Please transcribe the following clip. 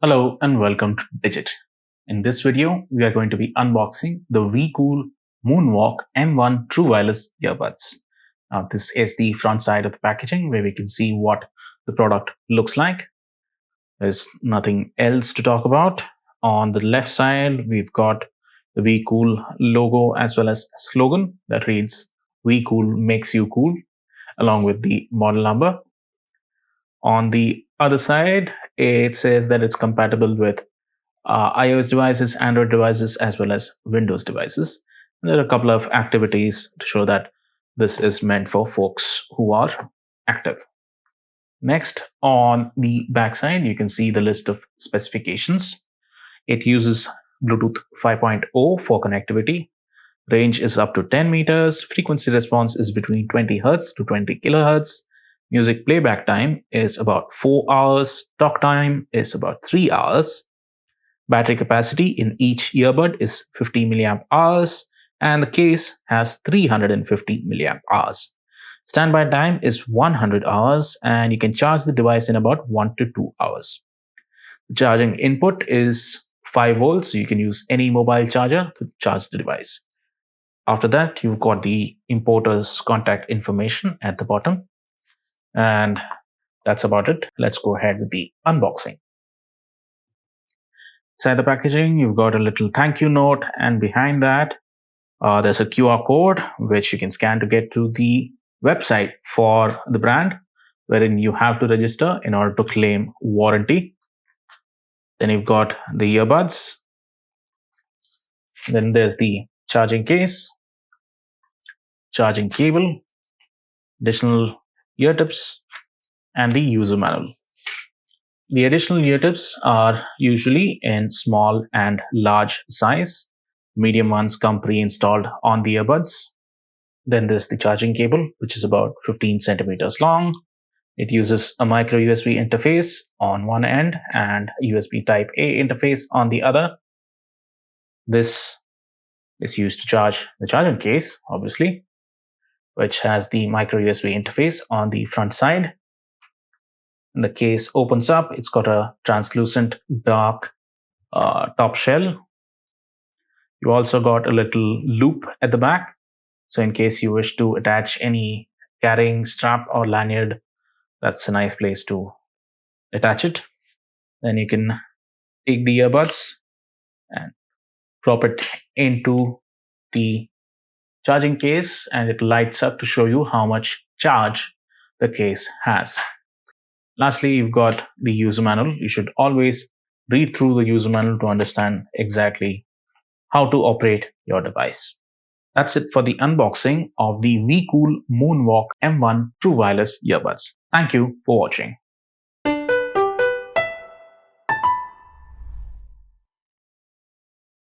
Hello and welcome to Digit. In this video, we are going to be unboxing the WeCool Moonwalk M1 True Wireless Earbuds. Now, this is the front side of the packaging where we can see what the product looks like. There's nothing else to talk about. On the left side, we've got the WeCool logo as well as a slogan that reads WeCool makes you cool, along with the model number. On the other side, it says that it's compatible with iOS devices, Android devices, as well as Windows devices. And there are a couple of activities to show that this is meant for folks who are active. Next, on the backside, you can see the list of specifications. It uses Bluetooth 5.0 for connectivity. Range is up to 10 meters. Frequency response is between 20 Hz to 20 kilohertz. Music playback time is about 4 hours. Talk time is about 3 hours. Battery capacity in each earbud is 50 milliamp hours, and the case has 350 milliamp hours. Standby time is 100 hours, and you can charge the device in about 1 to 2 hours. The charging input is 5 volts, so you can use any mobile charger to charge the device. After that, you've got the importer's contact information at the bottom. And that's about it. Let's go ahead with the unboxing. Inside the packaging, you've got a little thank you note, and behind that, there's a QR code which you can scan to get to the website for the brand, wherein you have to register in order to claim warranty. Then you've got the earbuds. Then there's the charging case, charging cable, additional ear tips, and the user manual. The additional ear tips are usually in small and large size. Medium ones come pre-installed on the earbuds. Then there's the charging cable, which is about 15 centimeters long. It uses a micro USB interface on one end and USB Type A interface on the other. This is used to charge the charging case, obviously, which has the micro USB interface on the front side. The case opens up. It's got a translucent dark top shell. You also got a little loop at the back. So in case you wish to attach any carrying strap or lanyard, that's a nice place to attach it. Then you can take the earbuds and drop it into the charging case, and it lights up to show you how much charge the case has. Lastly, you've got the user manual. You should always read through the user manual to understand exactly how to operate your device. That's it for the unboxing of the WeCool Moonwalk M1 True Wireless Earbuds. Thank you for watching.